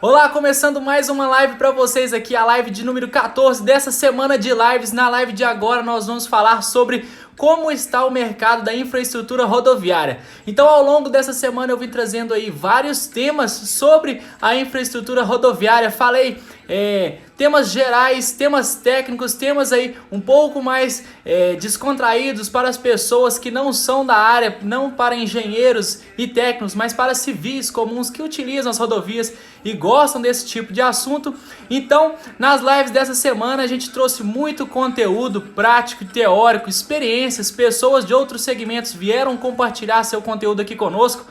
Olá, começando mais uma live para vocês aqui, a live de número 14 dessa semana de lives. Na live de agora nós vamos falar sobre como está o mercado da infraestrutura rodoviária. Então, ao longo dessa semana eu vim trazendo aí vários temas sobre a infraestrutura rodoviária. Falei temas gerais, temas técnicos, temas aí um pouco mais descontraídos para as pessoas que não são da área, não para engenheiros e técnicos, mas para civis comuns que utilizam as rodovias e gostam desse tipo de assunto. Então, nas lives dessa semana a gente trouxe muito conteúdo prático e teórico, experiências, pessoas de outros segmentos vieram compartilhar seu conteúdo aqui conosco.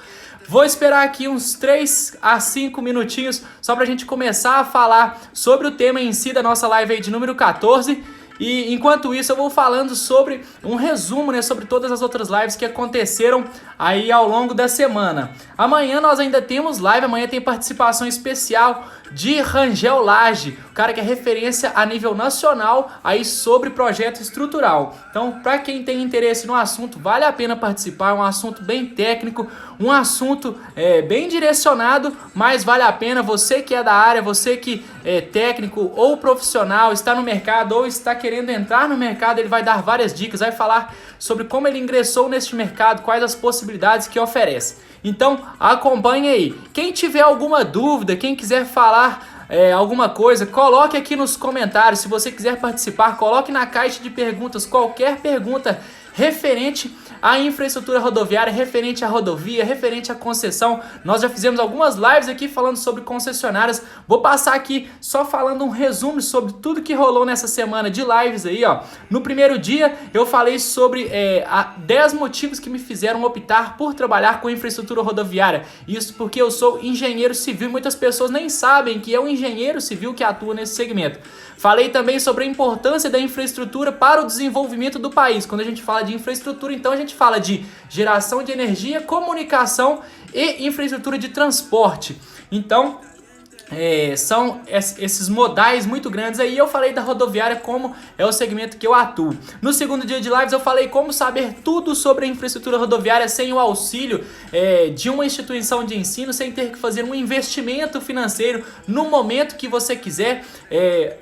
Vou esperar aqui uns 3 a 5 minutinhos só pra gente começar a falar sobre o tema em si da nossa live aí de número 14. E enquanto isso eu vou falando sobre um resumo, sobre todas as outras lives que aconteceram aí ao longo da semana. Amanhã nós ainda temos live, amanhã tem participação especial de Rangel Lage, o cara que é referência a nível nacional aí sobre projeto estrutural. Então, para quem tem interesse no assunto, vale a pena participar, é um assunto bem técnico, um assunto bem direcionado, mas vale a pena. Você que é da área, você que é técnico ou profissional, está no mercado ou está querendo entrar no mercado, ele vai dar várias dicas, vai falar sobre como ele ingressou neste mercado, quais as possibilidades que oferece. Então acompanhe aí. Quem tiver alguma dúvida, quem quiser falar alguma coisa, coloque aqui nos comentários. Se você quiser participar, coloque na caixa de perguntas qualquer pergunta referente à infraestrutura rodoviária, referente à rodovia, referente à concessão. Nós já fizemos algumas lives aqui falando sobre concessionárias. Vou passar aqui só falando um resumo sobre tudo que rolou nessa semana de lives aí, ó. No primeiro dia eu falei sobre 10 motivos que me fizeram optar por trabalhar com infraestrutura rodoviária. Isso porque eu sou engenheiro civil e muitas pessoas nem sabem que é um engenheiro civil que atua nesse segmento. Falei também sobre a importância da infraestrutura para o desenvolvimento do país. Quando a gente fala de infraestrutura, então a gente fala de geração de energia, comunicação e infraestrutura de transporte. Então, são esses modais muito grandes aí. Eu falei da rodoviária como é o segmento que eu atuo. No segundo dia de lives eu falei como saber tudo sobre a infraestrutura rodoviária sem o auxílio de uma instituição de ensino, sem ter que fazer um investimento financeiro no momento que você quiser,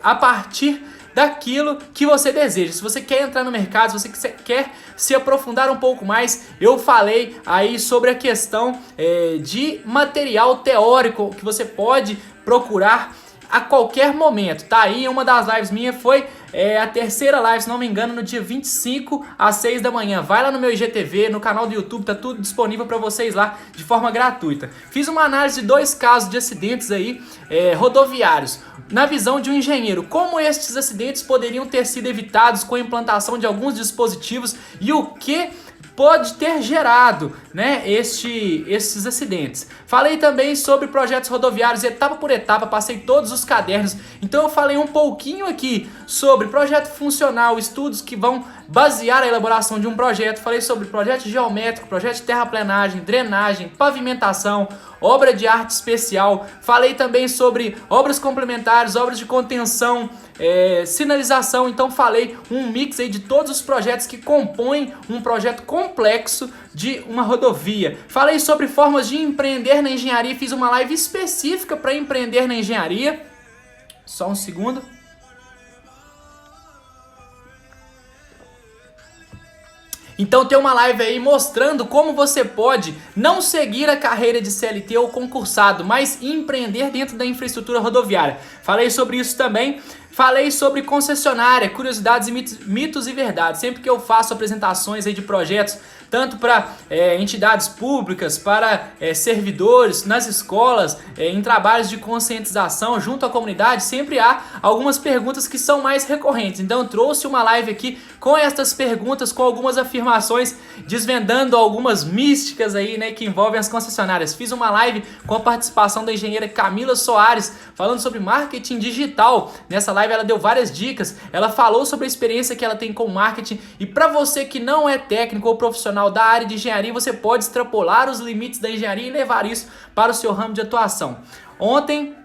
a partir daquilo que você deseja. Se você quer entrar no mercado, se você quer se aprofundar um pouco mais, eu falei aí sobre a questão de material teórico que você pode procurar a qualquer momento. Tá aí, uma das lives minha foi a terceira live, se não me engano, no dia 25 às 6 da manhã. Vai lá no meu IGTV, no canal do YouTube, tá tudo disponível para vocês lá de forma gratuita. Fiz uma análise de 2 casos de acidentes aí rodoviários. Na visão de um engenheiro, como estes acidentes poderiam ter sido evitados com a implantação de alguns dispositivos e o que pode ter gerado, esses acidentes. Falei também sobre projetos rodoviários etapa por etapa, passei todos os cadernos. Então eu falei um pouquinho aqui sobre projeto funcional, estudos que vão basear a elaboração de um projeto. Falei sobre projeto geométrico, projeto de terraplenagem, drenagem, pavimentação, obra de arte especial. Falei também sobre obras complementares, obras de contenção, sinalização. Então falei um mix aí de todos os projetos que compõem um projeto complexo de uma rodovia. Falei sobre formas de empreender na engenharia, fiz uma live específica para empreender na engenharia. Só um segundo. Então tem uma live aí mostrando como você pode não seguir a carreira de CLT ou concursado, mas empreender dentro da infraestrutura rodoviária. Falei sobre isso também. Falei sobre concessionária, curiosidades e mitos e verdades. Sempre que eu faço apresentações aí de projetos, tanto para entidades públicas, para servidores, nas escolas, em trabalhos de conscientização junto à comunidade, sempre há algumas perguntas que são mais recorrentes. Então eu trouxe uma live aqui com estas perguntas, com algumas afirmações, desvendando algumas místicas aí, que envolvem as concessionárias. Fiz uma live com a participação da engenheira Camila Soares, falando sobre marketing digital. Nessa live ela deu várias dicas, ela falou sobre a experiência que ela tem com marketing, e para você que não é técnico ou profissional da área de engenharia, você pode extrapolar os limites da engenharia e levar isso para o seu ramo de atuação. Ontem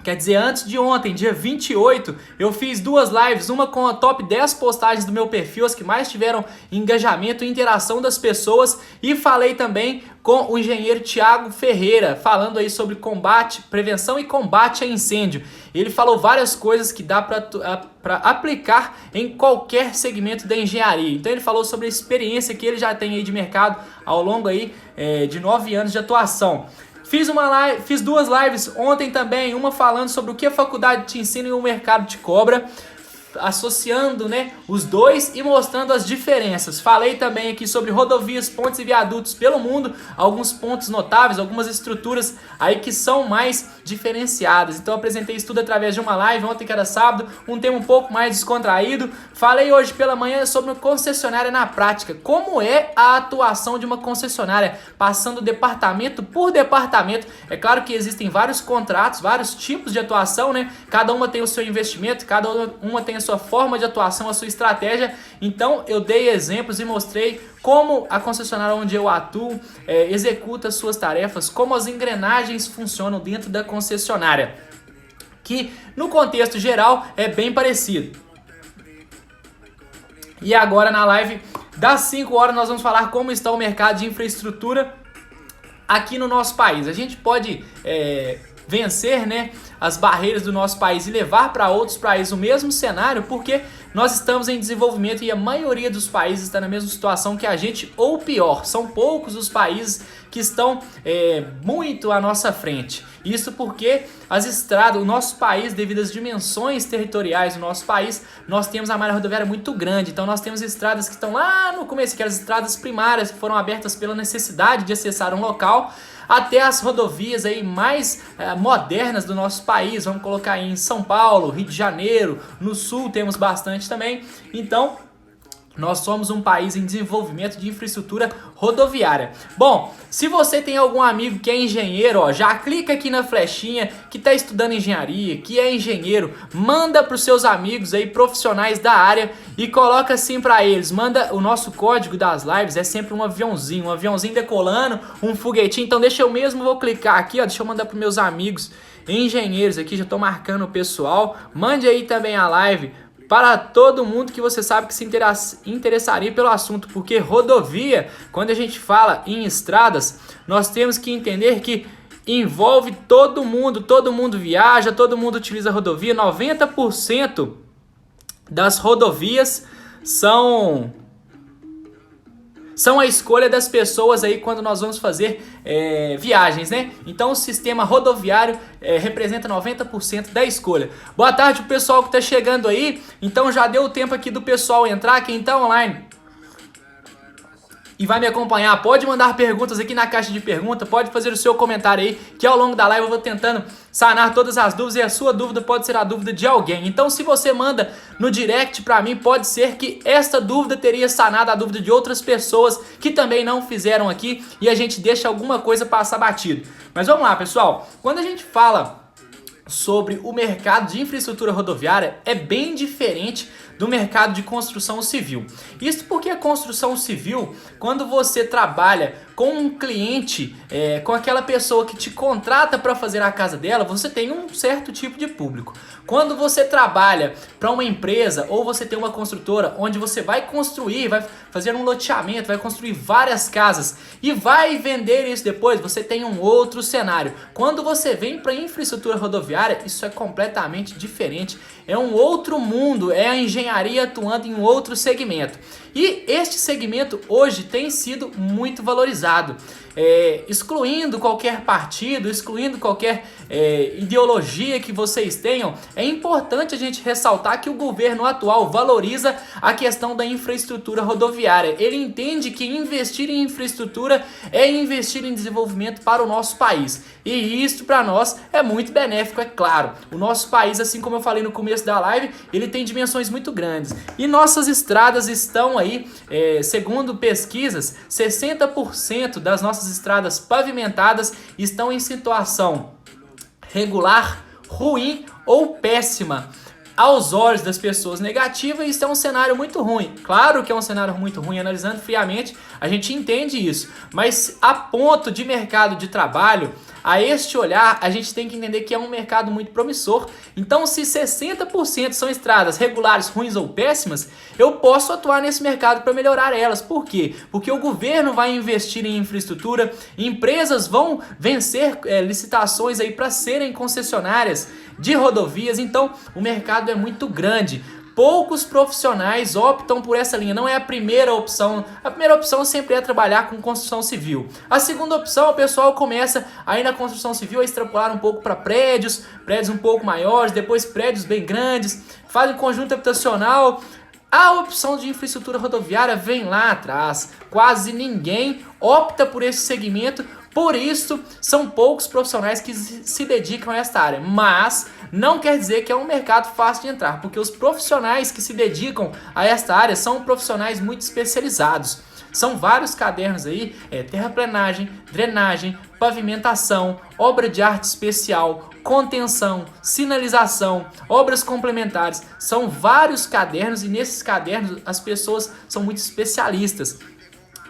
Quer dizer, antes de ontem, dia 28, eu fiz 2 lives, uma com a top 10 postagens do meu perfil, as que mais tiveram engajamento e interação das pessoas, e falei também com o engenheiro Thiago Ferreira, falando aí sobre prevenção e combate a incêndio. Ele falou várias coisas que dá para aplicar em qualquer segmento da engenharia. Então ele falou sobre a experiência que ele já tem aí de mercado ao longo aí, de 9 anos de atuação. Fiz 2 lives ontem também, uma falando sobre o que a faculdade te ensina e o mercado te cobra, associando, né, os dois e mostrando as diferenças. Falei também aqui sobre rodovias, pontes e viadutos pelo mundo, alguns pontos notáveis, algumas estruturas aí que são mais diferenciadas. Então eu apresentei isso tudo através de uma live ontem, que era sábado, um tema um pouco mais descontraído. Falei hoje pela manhã sobre concessionária na prática, como é a atuação de uma concessionária, passando departamento por departamento. É claro que existem vários contratos, vários tipos de atuação, né? Cada uma tem o seu investimento, cada uma tem a sua forma de atuação, a sua estratégia. Então eu dei exemplos e mostrei como a concessionária onde eu atuo executa as suas tarefas, como as engrenagens funcionam dentro da concessionária, que no contexto geral é bem parecido. E agora na live das 5 horas nós vamos falar como está o mercado de infraestrutura aqui no nosso país. A gente pode vencer, né, as barreiras do nosso país e levar para outros países o mesmo cenário, porque nós estamos em desenvolvimento e a maioria dos países está na mesma situação que a gente, ou pior. São poucos os países que estão muito à nossa frente. Isso porque as estradas, o nosso país, devido às dimensões territoriais do nosso país, nós temos a malha rodoviária muito grande. Então nós temos estradas que estão lá no começo, aquelas estradas primárias que foram abertas pela necessidade de acessar um local, até as rodovias aí mais modernas do nosso país. Vamos colocar aí em São Paulo, Rio de Janeiro, no Sul temos bastante também. Então nós somos um país em desenvolvimento de infraestrutura rodoviária. Bom, se você tem algum amigo que é engenheiro, ó, já clica aqui na flechinha, que está estudando engenharia, que é engenheiro, manda para os seus amigos aí, profissionais da área, e coloca assim para eles. Manda o nosso código das lives, é sempre um aviãozinho decolando, um foguetinho. Então vou clicar aqui, ó, deixa eu mandar para meus amigos engenheiros aqui, já estou marcando o pessoal. Mande aí também a live para todo mundo que você sabe que se interessaria pelo assunto, porque rodovia, quando a gente fala em estradas, nós temos que entender que envolve todo mundo viaja, todo mundo utiliza rodovia. 90% das rodovias são a escolha das pessoas aí quando nós vamos fazer viagens, né? Então o sistema rodoviário representa 90% da escolha. Boa tarde, o pessoal que está chegando aí. Então já deu o tempo aqui do pessoal entrar. Quem está online e vai me acompanhar, pode mandar perguntas aqui na caixa de pergunta, pode fazer o seu comentário aí, que ao longo da live eu vou tentando sanar todas as dúvidas, e a sua dúvida pode ser a dúvida de alguém. Então se você manda no direct pra mim, pode ser que esta dúvida teria sanado a dúvida de outras pessoas que também não fizeram aqui, e a gente deixa alguma coisa passar batido. Mas vamos lá, pessoal, quando a gente fala sobre o mercado de infraestrutura rodoviária, é bem diferente do mercado de construção civil. Isso porque a construção civil, quando você trabalha com um cliente, com aquela pessoa que te contrata para fazer a casa dela, você tem um certo tipo de público. Quando você trabalha para uma empresa ou você tem uma construtora onde você vai construir, vai fazer um loteamento, vai construir várias casas e vai vender isso depois, você tem um outro cenário. Quando você vem para infraestrutura rodoviária, isso é completamente diferente. É um outro mundo, é a engenharia atuando em um outro segmento. E este segmento hoje tem sido muito valorizado, excluindo qualquer partido, excluindo qualquer ideologia que vocês tenham. É importante a gente ressaltar que o governo atual valoriza a questão da infraestrutura rodoviária. Ele entende que investir em infraestrutura é investir em desenvolvimento para o nosso país. E isso para nós é muito benéfico, é claro. O nosso país, assim como eu falei no começo da live, ele tem dimensões muito grandes. E nossas estradas estão aí, segundo pesquisas, 60% das nossas estradas pavimentadas estão em situação regular, ruim ou péssima. aos olhos das pessoas negativa, isso é um cenário muito ruim. Claro que é um cenário muito ruim, analisando friamente, a gente entende isso. Mas a ponto de mercado de trabalho, a este olhar, a gente tem que entender que é um mercado muito promissor. Então, se 60% são estradas regulares, ruins ou péssimas, eu posso atuar nesse mercado para melhorar elas. Por quê? Porque o governo vai investir em infraestrutura, empresas vão vencer licitações aí para serem concessionárias de rodovias. Então, o mercado é muito grande. Poucos profissionais optam por essa linha, não é a primeira opção. A primeira opção sempre é trabalhar com construção civil. A segunda opção, o pessoal começa aí na construção civil a extrapolar um pouco para prédios um pouco maiores, depois prédios bem grandes, fazem conjunto habitacional. A opção de infraestrutura rodoviária vem lá atrás. Quase ninguém opta por esse segmento. Por isso, são poucos profissionais que se dedicam a esta área, mas não quer dizer que é um mercado fácil de entrar, porque os profissionais que se dedicam a esta área são profissionais muito especializados. São vários cadernos aí, terraplenagem, drenagem, pavimentação, obra de arte especial, contenção, sinalização, obras complementares. São vários cadernos e nesses cadernos as pessoas são muito especialistas.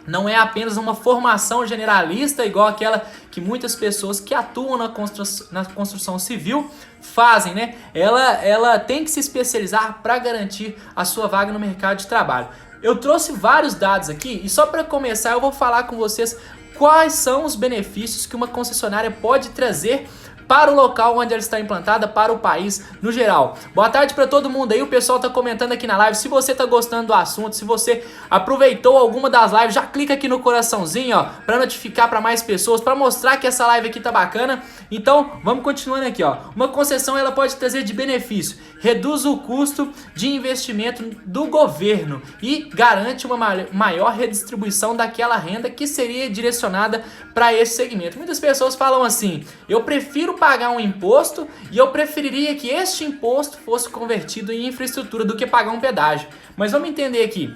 Não é apenas uma formação generalista igual aquela que muitas pessoas que atuam na construção civil fazem, né? Ela tem que se especializar para garantir a sua vaga no mercado de trabalho. Eu trouxe vários dados aqui e só para começar eu vou falar com vocês quais são os benefícios que uma concessionária pode trazer para o local onde ela está implantada, para o país no geral. Boa tarde para todo mundo aí, o pessoal tá comentando aqui na live. Se você tá gostando do assunto, se você aproveitou alguma das lives, já clica aqui no coraçãozinho, ó, para notificar para mais pessoas, para mostrar que essa live aqui tá bacana. Então, vamos continuando aqui, ó. Uma concessão ela pode trazer de benefício, reduz o custo de investimento do governo e garante uma maior redistribuição daquela renda que seria direcionada para esse segmento. Muitas pessoas falam assim: eu prefiro pagar um imposto e eu preferiria que este imposto fosse convertido em infraestrutura do que pagar um pedágio. Mas vamos entender aqui.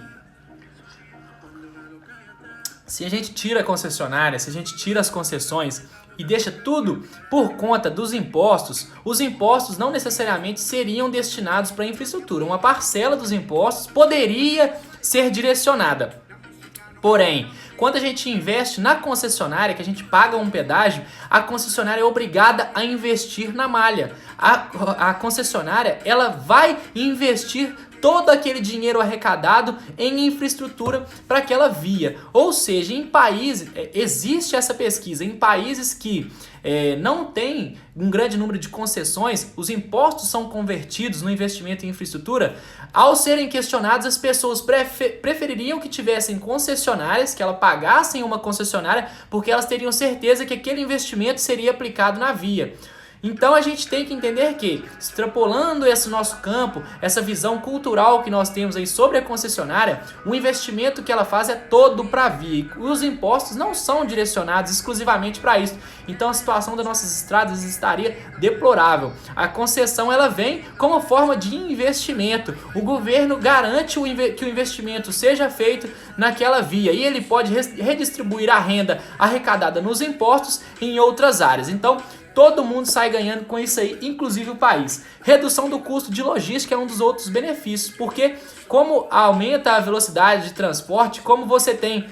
Se a gente tira a concessionária, se a gente tira as concessões e deixa tudo por conta dos impostos, os impostos não necessariamente seriam destinados para infraestrutura. Uma parcela dos impostos poderia ser direcionada. Porém, quando a gente investe na concessionária, que a gente paga um pedágio, a concessionária é obrigada a investir na malha. A concessionária ela vai investir todo aquele dinheiro arrecadado em infraestrutura para aquela via. Ou seja, em países, existe essa pesquisa, em países que não tem um grande número de concessões, os impostos são convertidos no investimento em infraestrutura. Ao serem questionados, as pessoas prefeririam que tivessem concessionárias, que elas pagassem uma concessionária, porque elas teriam certeza que aquele investimento seria aplicado na via. Então a gente tem que entender que, extrapolando esse nosso campo, essa visão cultural que nós temos aí sobre a concessionária, o investimento que ela faz é todo para a via. E os impostos não são direcionados exclusivamente para isso. Então a situação das nossas estradas estaria deplorável. A concessão ela vem como forma de investimento. O governo garante que o investimento seja feito naquela via e ele pode redistribuir a renda arrecadada nos impostos em outras áreas. Então, todo mundo sai ganhando com isso aí, inclusive o país. Redução do custo de logística é um dos outros benefícios, porque como aumenta a velocidade de transporte, como você tem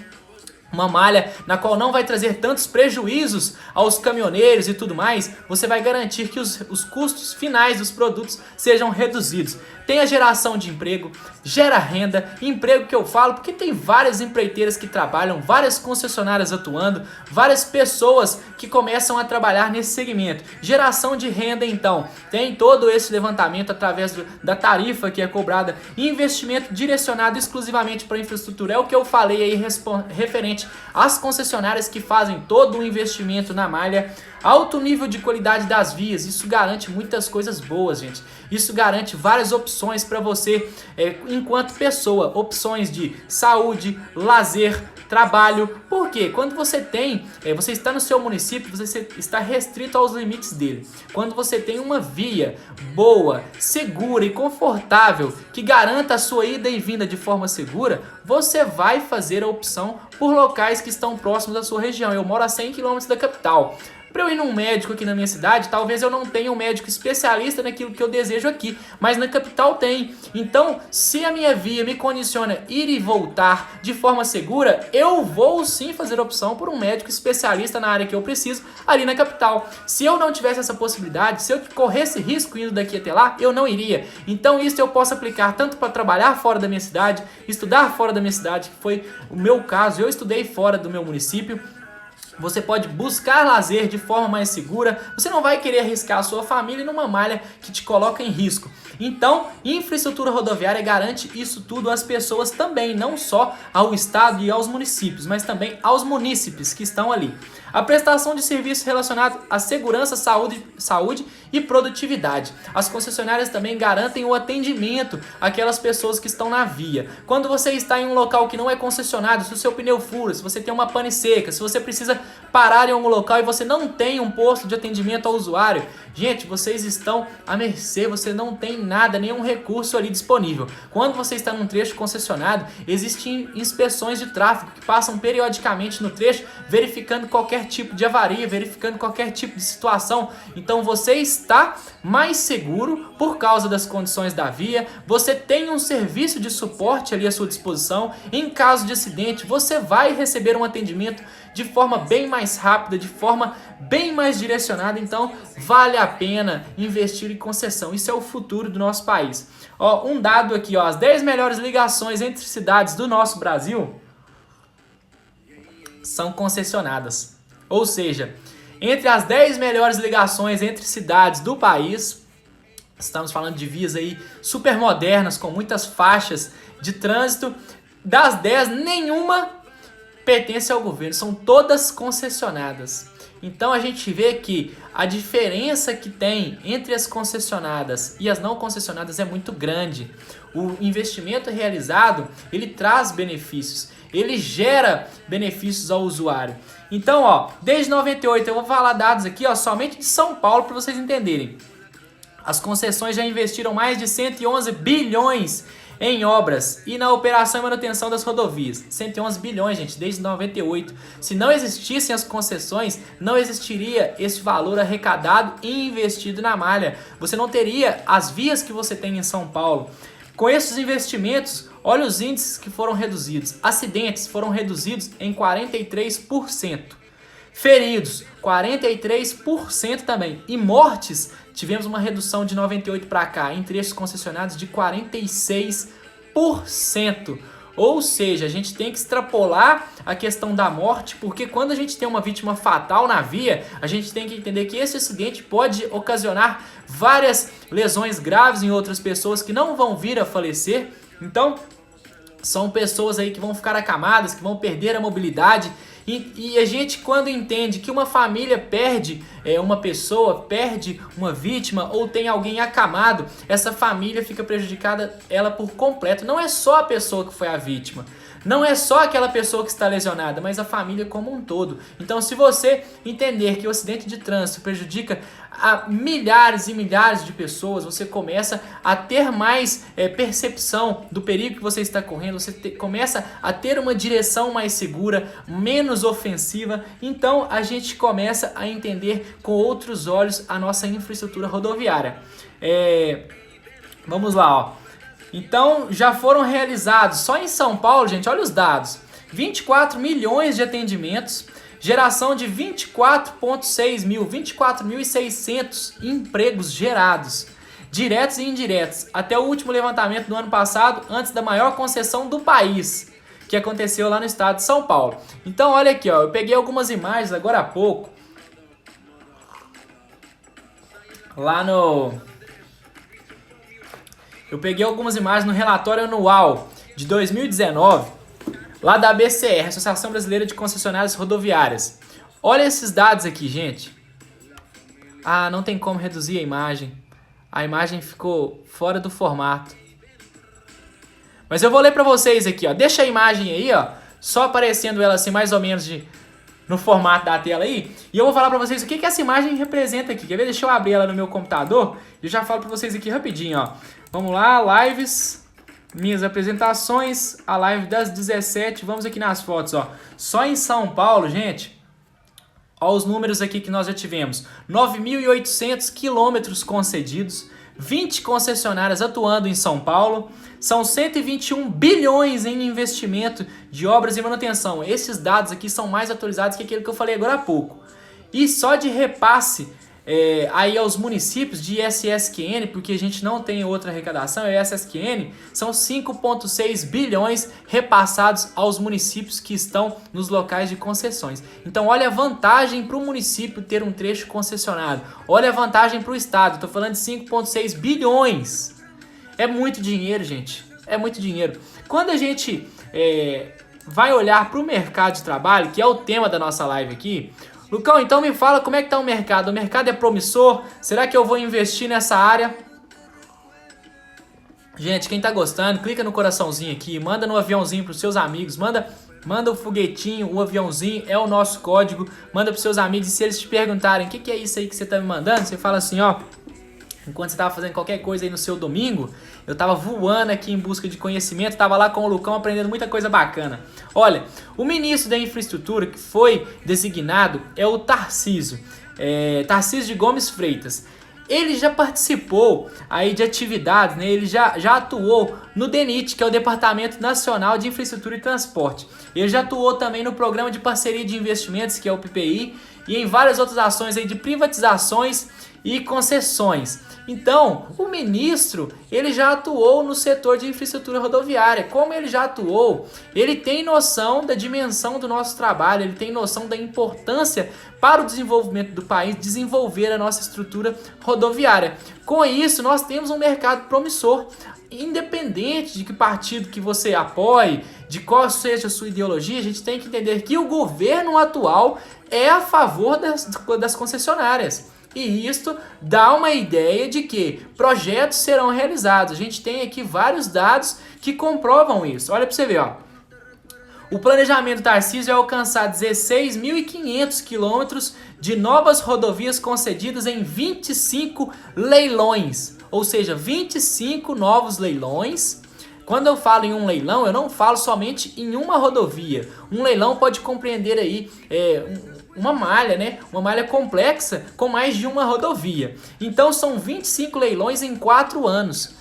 uma malha na qual não vai trazer tantos prejuízos aos caminhoneiros e tudo mais, você vai garantir que os custos finais dos produtos sejam reduzidos. Tem a geração de emprego, gera renda, emprego que eu falo porque tem várias empreiteiras que trabalham, várias concessionárias atuando, várias pessoas que começam a trabalhar nesse segmento. Geração de renda então, tem todo esse levantamento através da tarifa que é cobrada, investimento direcionado exclusivamente para infraestrutura, é o que eu falei aí referente às concessionárias que fazem todo o investimento na malha. Alto nível de qualidade das vias, isso garante muitas coisas boas, gente. Isso garante várias opções para você enquanto pessoa, opções de saúde, lazer, trabalho. Por quê? Quando você está no seu município, você está restrito aos limites dele. Quando você tem uma via boa, segura e confortável, que garanta a sua ida e vinda de forma segura, você vai fazer a opção por locais que estão próximos da sua região. Eu moro a 100 km da capital. Para eu ir num médico aqui na minha cidade, talvez eu não tenha um médico especialista naquilo que eu desejo aqui, mas na capital tem. Então, se a minha via me condiciona ir e voltar de forma segura, eu vou sim fazer opção por um médico especialista na área que eu preciso ali na capital. Se eu não tivesse essa possibilidade, se eu corresse risco indo daqui até lá, eu não iria. Então isso eu posso aplicar tanto para trabalhar fora da minha cidade, estudar fora da minha cidade, que foi o meu caso, eu estudei fora do meu município. Você pode buscar lazer de forma mais segura, você não vai querer arriscar a sua família numa malha que te coloca em risco. Então, infraestrutura rodoviária garante isso tudo às pessoas também, não só ao estado e aos municípios, mas também aos munícipes que estão ali. A prestação de serviços relacionados à segurança, saúde e produtividade. As concessionárias também garantem o atendimento àquelas pessoas que estão na via. Quando você está em um local que não é concessionado, se o seu pneu fura, se você tem uma pane seca, se você precisa parar em algum local e você não tem um posto de atendimento ao usuário, gente, vocês estão à mercê, você não tem nada, nenhum recurso ali disponível. Quando você está num trecho concessionado, existem inspeções de tráfego que passam periodicamente no trecho, verificando qualquer tipo de avaria, verificando qualquer tipo de situação. Então você está mais seguro por causa das condições da via, você tem um serviço de suporte ali à sua disposição. Em caso de acidente, você vai receber um atendimento de forma bem mais rápida, de forma bem mais direcionada. Então vale a pena investir em concessão, isso é o futuro do nosso país. Ó, um dado aqui, ó, as 10 melhores ligações entre cidades do nosso Brasil são concessionadas. Ou seja, entre as 10 melhores ligações entre cidades do país, estamos falando de vias aí super modernas, com muitas faixas de trânsito, das 10, nenhuma pertence ao governo, são todas concessionadas. Então a gente vê que a diferença que tem entre as concessionadas e as não concessionadas é muito grande. O investimento realizado, ele traz benefícios, ele gera benefícios ao usuário. Então, ó, desde 98, eu vou falar dados aqui, ó, somente de São Paulo para vocês entenderem. As concessões já investiram mais de 111 bilhões em obras e na operação e manutenção das rodovias. 111 bilhões, gente, desde 98. Se não existissem as concessões, não existiria esse valor arrecadado e investido na malha. Você não teria as vias que você tem em São Paulo. Com esses investimentos, olha os índices que foram reduzidos. Acidentes foram reduzidos em 43%. Feridos, 43% também. E mortes, tivemos uma redução de 98 para cá, em trechos concessionados de 46%. Ou seja, a gente tem que extrapolar a questão da morte, porque quando a gente tem uma vítima fatal na via, a gente tem que entender que esse acidente pode ocasionar várias lesões graves em outras pessoas que não vão vir a falecer. Então, são pessoas aí que vão ficar acamadas, que vão perder a mobilidade. E a gente, quando entende que uma família perde uma pessoa, perde uma vítima ou tem alguém acamado, essa família fica prejudicada ela por completo. Não é só a pessoa que foi a vítima, não é só aquela pessoa que está lesionada, mas a família como um todo. Então, se você entender que o acidente de trânsito prejudica a milhares e milhares de pessoas, você começa a ter mais percepção do perigo que você está correndo, você começa a ter uma direção mais segura, menos ofensiva. Então, a gente começa a entender com outros olhos a nossa infraestrutura rodoviária. Vamos lá, ó. Então, já foram realizados, só em São Paulo, gente, olha os dados, 24 milhões de atendimentos, geração de 24.600 empregos gerados, diretos e indiretos, até o último levantamento do ano passado, antes da maior concessão do país, que aconteceu lá no estado de São Paulo. Então, olha aqui, ó, eu peguei algumas imagens agora há pouco, Eu peguei algumas imagens no relatório anual de 2019, lá da ABCR, Associação Brasileira de Concessionárias Rodoviárias. Olha esses dados aqui, gente. Ah, não tem como reduzir a imagem. A imagem ficou fora do formato. Mas eu vou ler para vocês aqui, ó. Deixa a imagem aí, ó, só aparecendo ela assim mais ou menos no formato da tela aí. E eu vou falar para vocês o que essa imagem representa aqui. Quer ver? Deixa eu abrir ela no meu computador e já falo para vocês aqui rapidinho, ó. Vamos lá, lives, minhas apresentações, a live das 17, vamos aqui nas fotos, ó. Só em São Paulo, gente, Olha os números aqui que nós já tivemos: 9.800 quilômetros concedidos, 20 concessionárias atuando em São Paulo, são 121 bilhões em investimento de obras e manutenção. Esses dados aqui são mais atualizados que aquele que eu falei agora há pouco. E só de repasse aí aos municípios de ISSQN, porque a gente não tem outra arrecadação, é ISSQN, são 5,6 bilhões repassados aos municípios que estão nos locais de concessões. Então olha a vantagem para o município ter um trecho concessionado, olha a vantagem para o estado, estou falando de 5,6 bilhões. É muito dinheiro, gente, é muito dinheiro. Quando a gente vai olhar para o mercado de trabalho, que é o tema da nossa live aqui, Lucão, então me fala como é que tá o mercado. O mercado é promissor? Será que eu vou investir nessa área? Gente, quem tá gostando, clica no coraçãozinho aqui, manda no aviãozinho pros seus amigos, manda o foguetinho, o aviãozinho, é o nosso código, manda pros seus amigos, e se eles te perguntarem o que é isso aí que você tá me mandando, você fala assim, ó, enquanto você tava fazendo qualquer coisa aí no seu domingo, eu tava voando aqui em busca de conhecimento, tava lá com o Lucão aprendendo muita coisa bacana. Olha, o ministro da infraestrutura que foi designado é o Tarcísio de Gomes Freitas. Ele já participou aí de atividades, né? Ele já atuou no DENIT, que é o Departamento Nacional de Infraestrutura e Transporte. Ele já atuou também no Programa de Parceria de Investimentos, que é o PPI, e em várias outras ações aí de privatizações e concessões. Então, o ministro, ele já atuou no setor de infraestrutura rodoviária. Como ele já atuou, ele tem noção da dimensão do nosso trabalho, ele tem noção da importância para o desenvolvimento do país, desenvolver a nossa estrutura rodoviária. Com isso, nós temos um mercado promissor. Independente de que partido que você apoie, de qual seja a sua ideologia, a gente tem que entender que o governo atual é a favor das concessionárias. E isto dá uma ideia de que projetos serão realizados. A gente tem aqui vários dados que comprovam isso. Olha para você ver, ó. O planejamento Tarcísio é alcançar 16.500 quilômetros de novas rodovias concedidas em 25 leilões. Ou seja, 25 novos leilões. Quando eu falo em um leilão, eu não falo somente em uma rodovia. Um leilão pode compreender aí uma malha, né? Uma malha complexa com mais de uma rodovia. Então são 25 leilões em 4 anos.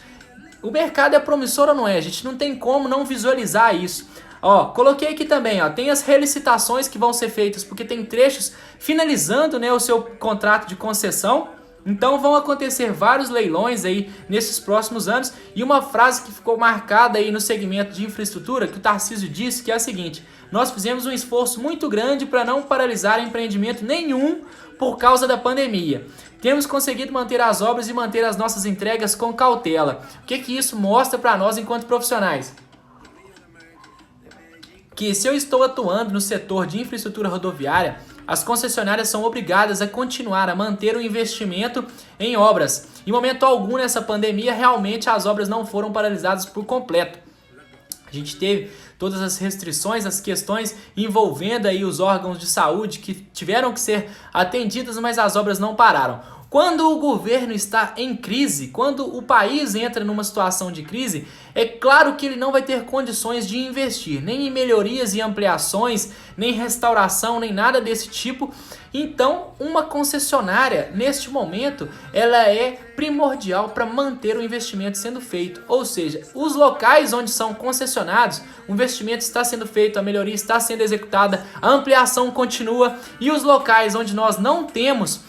O mercado é promissor ou não é? A gente não tem como não visualizar isso. Ó, coloquei aqui também, ó, tem as relicitações que vão ser feitas, porque tem trechos finalizando, né, o seu contrato de concessão. Então vão acontecer vários leilões aí nesses próximos anos. E uma frase que ficou marcada aí no segmento de infraestrutura, que o Tarcísio disse, que é a seguinte: nós fizemos um esforço muito grande para não paralisar empreendimento nenhum por causa da pandemia. Temos conseguido manter as obras e manter as nossas entregas com cautela. O que isso mostra para nós enquanto profissionais? Que se eu estou atuando no setor de infraestrutura rodoviária, as concessionárias são obrigadas a continuar a manter o investimento em obras. Em momento algum nessa pandemia, realmente as obras não foram paralisadas por completo. A gente teve todas as restrições, as questões envolvendo aí os órgãos de saúde que tiveram que ser atendidas, mas as obras não pararam. Quando o governo está em crise, quando o país entra numa situação de crise, é claro que ele não vai ter condições de investir, nem em melhorias e ampliações, nem em restauração, nem nada desse tipo. Então, uma concessionária, neste momento, ela é primordial para manter o investimento sendo feito. Ou seja, os locais onde são concessionados, o investimento está sendo feito, a melhoria está sendo executada, a ampliação continua. E os locais onde nós não temos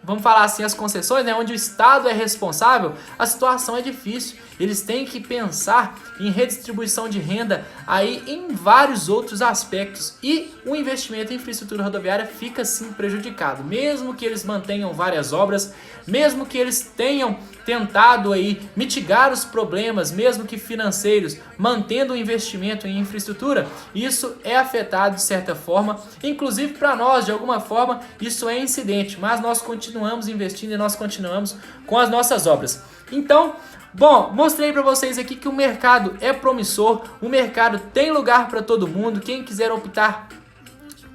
vamos falar assim, as concessões, né, onde o Estado é responsável, a situação é difícil. Eles têm que pensar em redistribuição de renda aí em vários outros aspectos. E o investimento em infraestrutura rodoviária fica assim prejudicado. Mesmo que eles mantenham várias obras, mesmo que eles tenham tentado aí mitigar os problemas, mesmo que financeiros, mantendo o investimento em infraestrutura, isso é afetado de certa forma. Inclusive para nós, de alguma forma, isso é incidente, mas nós continuamos investindo e nós continuamos com as nossas obras. Então, bom, mostrei para vocês aqui que o mercado é promissor, o mercado tem lugar para todo mundo. Quem quiser optar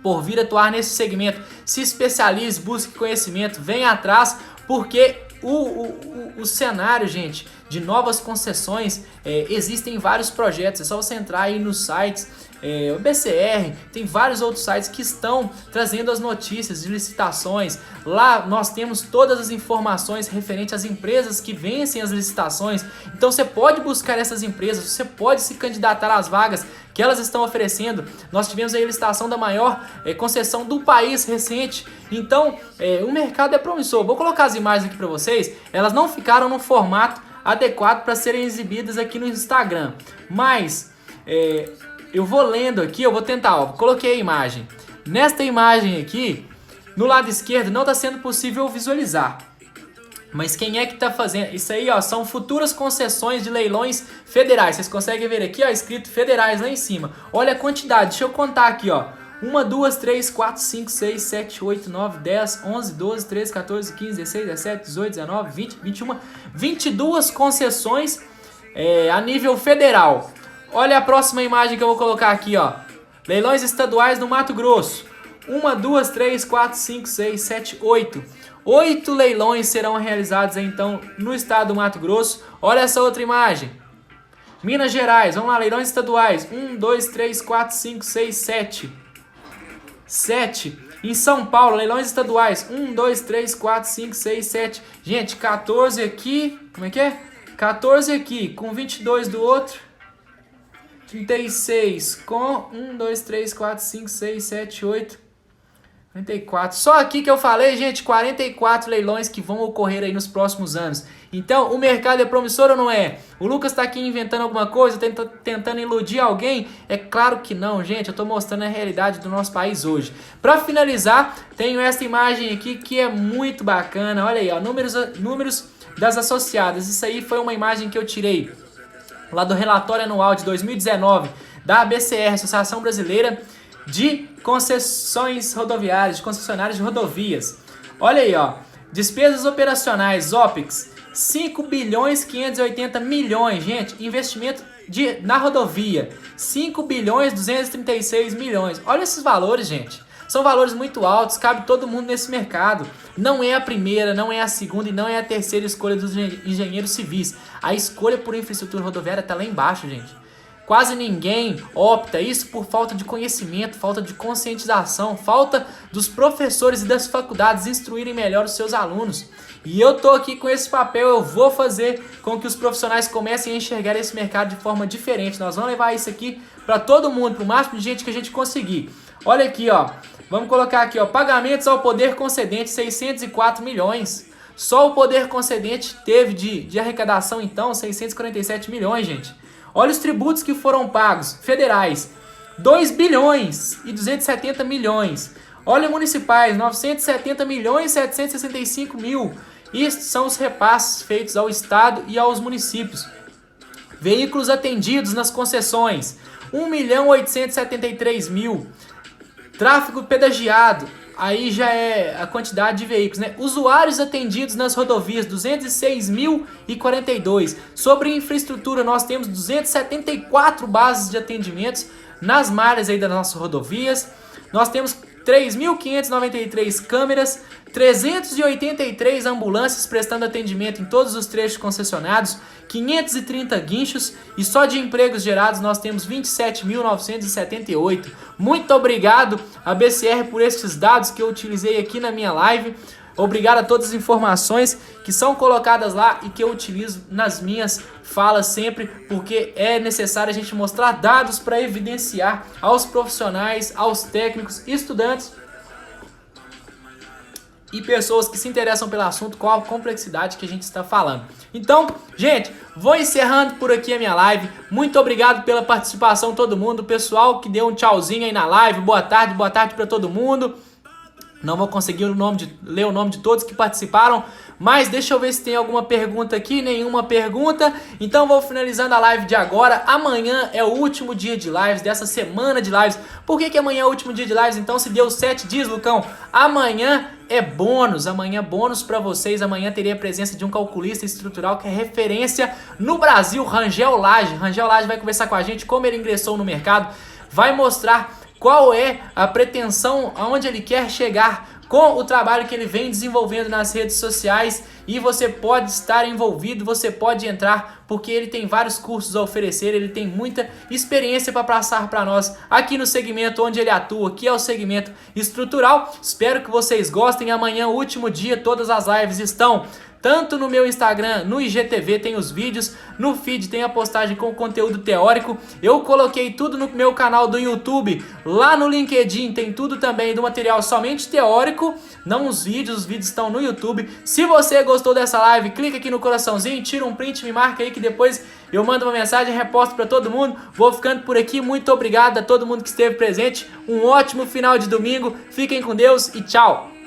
por vir atuar nesse segmento, se especialize, busque conhecimento, venha atrás, porque o cenário, gente, de novas concessões, existem vários projetos. É só você entrar aí nos sites, o BCR, tem vários outros sites que estão trazendo as notícias de licitações. Lá nós temos todas as informações referentes às empresas que vencem as licitações. Então você pode buscar essas empresas, você pode se candidatar às vagas que elas estão oferecendo. Nós tivemos aí a licitação da maior concessão do país recente. Então o mercado é promissor. Vou colocar as imagens aqui para vocês. Elas não ficaram no formato adequado para serem exibidas aqui no Instagram, mas eu vou lendo aqui, eu vou tentar, coloquei a imagem. Nesta imagem aqui, no lado esquerdo, não está sendo possível visualizar. Mas quem é que está fazendo? Isso aí, são futuras concessões de leilões federais. Vocês conseguem ver aqui, escrito federais lá em cima. Olha a quantidade, deixa eu contar aqui, 1, 2, 3, 4, 5, 6, 7, 8, 9, 10, 11, 12, 13, 14, 15, 16, 17, 18, 19, 20, 21, 22 concessões a nível federal. Olha a próxima imagem que eu vou colocar aqui, leilões estaduais no Mato Grosso. 1, 2, 3, 4, 5, 6, 7, 8. 8 leilões serão realizados então no estado do Mato Grosso. Olha essa outra imagem. Minas Gerais, vamos lá, leilões estaduais. 1, 2, 3, 4, 5, 6, 7. 7. Em São Paulo, leilões estaduais. 1, 2, 3, 4, 5, 6, 7. Gente, 14 aqui. Como é que é? 14 aqui, com 22 do outro. 36 com 1, 2, 3, 4, 5, 6, 7, 8, 44. Só aqui que eu falei, gente, 44 leilões que vão ocorrer aí nos próximos anos. Então, o mercado é promissor ou não é? O Lucas tá aqui inventando alguma coisa, tentando iludir alguém? É claro que não, gente. Eu tô mostrando a realidade do nosso país hoje. Para finalizar, tenho essa imagem aqui que é muito bacana. Olha aí, números das associadas. Isso aí foi uma imagem que eu tirei lá do relatório anual de 2019 da ABCR, Associação Brasileira de Concessões Rodoviárias, de Concessionários de Rodovias. Olha aí, despesas operacionais, OPEX, 5 bilhões 580 milhões, gente, investimento na rodovia, 5 bilhões 236 milhões. Olha esses valores, gente. São valores muito altos, cabe todo mundo nesse mercado. Não é a primeira, não é a segunda e não é a terceira escolha dos engenheiros civis. A escolha por infraestrutura rodoviária está lá embaixo, gente. Quase ninguém opta isso por falta de conhecimento, falta de conscientização, falta dos professores e das faculdades instruírem melhor os seus alunos. E eu tô aqui com esse papel, eu vou fazer com que os profissionais comecem a enxergar esse mercado de forma diferente. Nós vamos levar isso aqui para todo mundo, para o máximo de gente que a gente conseguir. Olha aqui, vamos colocar aqui, pagamentos ao poder concedente, 604 milhões. Só o poder concedente teve de arrecadação, então, 647 milhões, gente. Olha os tributos que foram pagos, federais, 2 bilhões e 270 milhões. Olha municipais, 970 milhões e 765 mil. Estes são os repasses feitos ao Estado e aos municípios. Veículos atendidos nas concessões, 1.873 mil. Tráfego pedagiado, aí já é a quantidade de veículos, né? Usuários atendidos nas rodovias, 206.042. Sobre infraestrutura, nós temos 274 bases de atendimentos nas malhas aí das nossas rodovias. Nós temos 3.593 câmeras, 383 ambulâncias prestando atendimento em todos os trechos concessionados, 530 guinchos e só de empregos gerados nós temos 27.978. Muito obrigado a BCR por esses dados que eu utilizei aqui na minha live. Obrigado a todas as informações que são colocadas lá e que eu utilizo nas minhas falas sempre, porque é necessário a gente mostrar dados para evidenciar aos profissionais, aos técnicos, estudantes e pessoas que se interessam pelo assunto qual a complexidade que a gente está falando. Então, gente, vou encerrando por aqui a minha live. Muito obrigado pela participação todo mundo, pessoal que deu um tchauzinho aí na live. Boa tarde para todo mundo. Não vou conseguir ler o nome de todos que participaram, mas deixa eu ver se tem alguma pergunta aqui. Nenhuma pergunta, então vou finalizando a live de agora. Amanhã é o último dia de lives dessa semana de lives. Por que amanhã é o último dia de lives? Então se deu 7 dias, Lucão, amanhã é bônus, amanhã bônus para vocês. Amanhã teria a presença de um calculista estrutural que é referência no Brasil, Rangel Lage. Rangel Lage vai conversar com a gente como ele ingressou no mercado, vai mostrar qual é a pretensão, aonde ele quer chegar com o trabalho que ele vem desenvolvendo nas redes sociais e você pode estar envolvido, você pode entrar, porque ele tem vários cursos a oferecer, ele tem muita experiência para passar para nós aqui no segmento onde ele atua, que é o segmento estrutural. Espero que vocês gostem. Amanhã, último dia, todas as lives estão tanto no meu Instagram, no IGTV tem os vídeos, no feed tem a postagem com conteúdo teórico. Eu coloquei tudo no meu canal do YouTube, lá no LinkedIn tem tudo também do material somente teórico, não os vídeos estão no YouTube. Se você gostou dessa live, clica aqui no coraçãozinho, tira um print, me marca aí que depois eu mando uma mensagem, reposto para todo mundo. Vou ficando por aqui, muito obrigado a todo mundo que esteve presente, um ótimo final de domingo, fiquem com Deus e tchau!